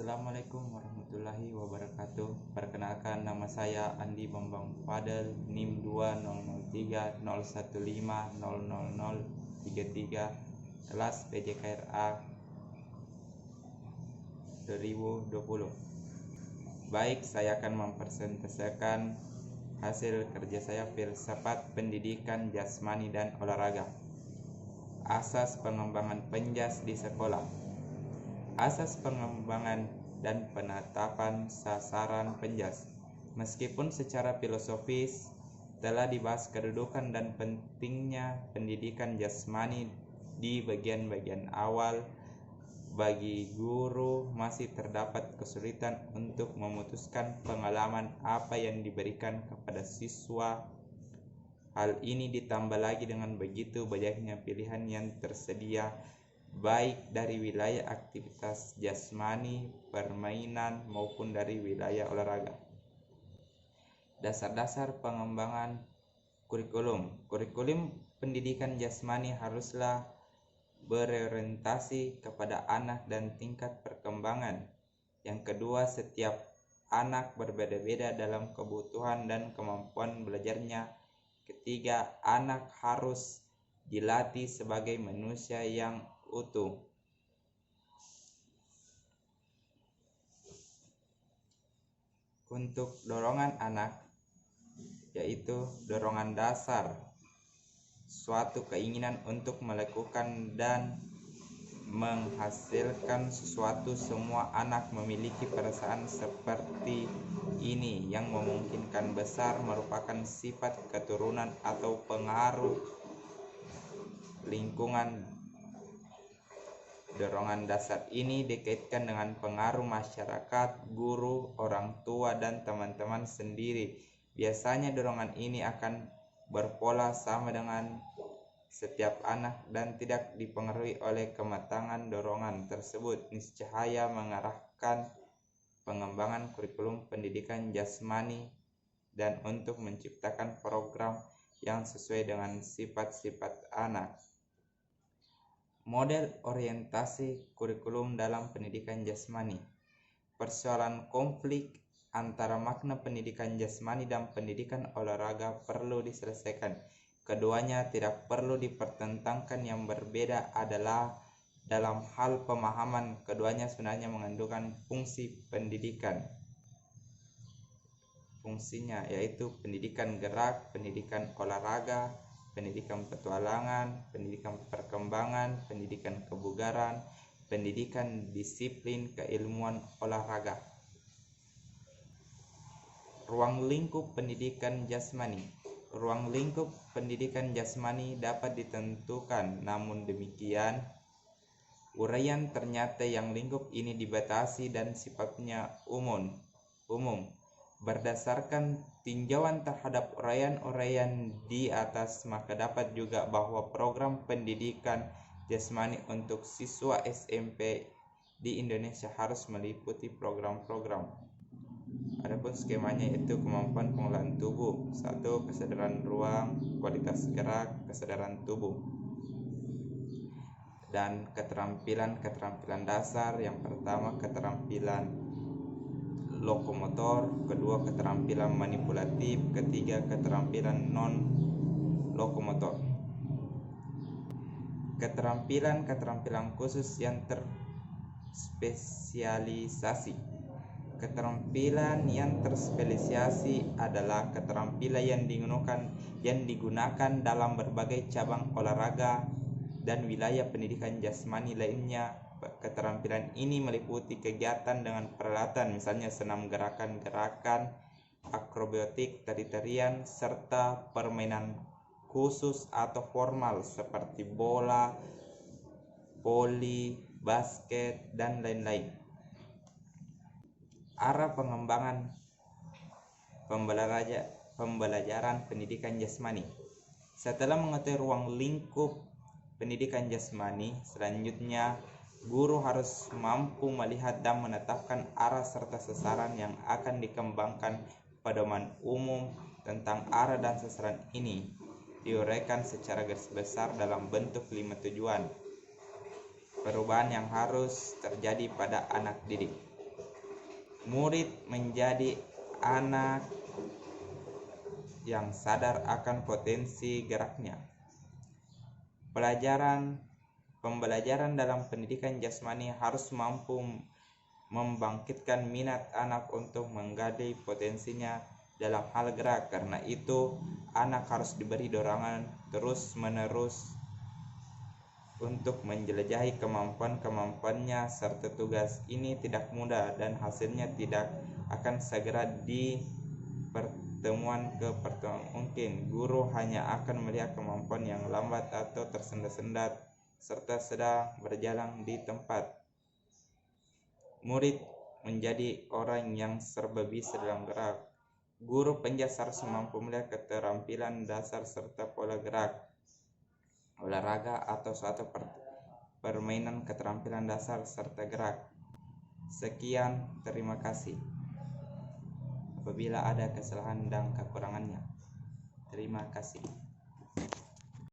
Assalamualaikum warahmatullahi wabarakatuh. Perkenalkan, nama saya Andi Bambang Fadel, NIM 203015000033, kelas PJKRA 2020. Baik, saya akan mempresentasikan hasil kerja saya filsafat pendidikan jasmani dan olahraga. Asas pengembangan penjas di sekolah. Asas pengembangan dan penetapan sasaran penjas. Meskipun secara filosofis telah dibahas kedudukan dan pentingnya pendidikan jasmani di bagian-bagian awal, bagi guru masih terdapat kesulitan untuk memutuskan pengalaman apa yang diberikan kepada siswa. Hal ini ditambah lagi dengan begitu banyaknya pilihan yang tersedia, baik dari wilayah aktivitas jasmani, permainan, maupun dari wilayah olahraga. Dasar-dasar pengembangan kurikulum. Kurikulum pendidikan jasmani haruslah berorientasi kepada anak dan tingkat perkembangan. Yang kedua, setiap anak berbeda-beda dalam kebutuhan dan kemampuan belajarnya. Ketiga, anak harus dilatih sebagai manusia yang utuh. Untuk dorongan anak, yaitu dorongan dasar, suatu keinginan untuk melakukan dan menghasilkan sesuatu. Semua anak memiliki perasaan seperti ini yang memungkinkan besar merupakan sifat keturunan atau pengaruh lingkungan. Dorongan dasar ini dikaitkan dengan pengaruh masyarakat, guru, orang tua, dan teman-teman sendiri. Biasanya dorongan ini akan berpola sama dengan setiap anak dan tidak dipengaruhi oleh kematangan dorongan tersebut. Niscaya mengarahkan pengembangan kurikulum pendidikan jasmani dan untuk menciptakan program yang sesuai dengan sifat-sifat anak. Model orientasi kurikulum dalam pendidikan jasmani. Persoalan konflik antara makna pendidikan jasmani dan pendidikan olahraga perlu diselesaikan. Keduanya tidak perlu dipertentangkan. Yang berbeda adalah dalam hal pemahaman. Keduanya sebenarnya mengandungkan fungsi pendidikan. Fungsinya yaitu pendidikan gerak, pendidikan olahraga, pendidikan petualangan, pendidikan perkembangan, pendidikan kebugaran, pendidikan disiplin keilmuan olahraga. Ruang lingkup pendidikan jasmani. Ruang lingkup pendidikan jasmani dapat ditentukan, namun demikian uraian ternyata yang lingkup ini dibatasi dan sifatnya umum. Berdasarkan tinjauan terhadap uraian-uraian di atas, maka dapat juga bahwa program pendidikan jasmani untuk siswa SMP di Indonesia harus meliputi program-program. Adapun skemanya itu kemampuan pengelolaan tubuh. 1. Kesadaran ruang, kualitas gerak, kesadaran tubuh. Dan keterampilan dasar. Yang pertama, keterampilan lokomotor, kedua keterampilan manipulatif, ketiga keterampilan non lokomotor. Keterampilan khusus yang terspesialisasi. Keterampilan yang terspesialisasi adalah keterampilan yang digunakan dalam berbagai cabang olahraga dan wilayah pendidikan jasmani lainnya. Keterampilan ini meliputi kegiatan dengan peralatan, misalnya senam gerakan-gerakan, akrobatik, tari-tarian, serta permainan khusus atau formal seperti bola, voli, basket, dan lain-lain. Arah pengembangan pembelajaran pendidikan jasmani. Setelah mengetahui ruang lingkup pendidikan jasmani, selanjutnya guru harus mampu melihat dan menetapkan arah serta sasaran yang akan dikembangkan. Pedoman umum tentang arah dan sasaran ini diuraikan secara garis besar dalam bentuk 5 tujuan perubahan yang harus terjadi pada anak didik. Murid menjadi anak yang sadar akan potensi geraknya. Pembelajaran dalam pendidikan jasmani harus mampu membangkitkan minat anak untuk menggali potensinya dalam hal gerak. Karena itu, anak harus diberi dorongan terus-menerus untuk menjelajahi kemampuan-kemampuannya, serta tugas ini tidak mudah dan hasilnya tidak akan segera di pertemuan ke pertemuan. Mungkin guru hanya akan melihat kemampuan yang lambat atau tersendat-sendat serta sedang berjalan di tempat. Murid menjadi orang yang serba bisa dalam gerak. Guru penjas harus mampu melihat keterampilan dasar serta pola gerak olahraga atau suatu permainan, keterampilan dasar serta gerak. Sekian, terima kasih. Apabila ada kesalahan dan kekurangannya, terima kasih.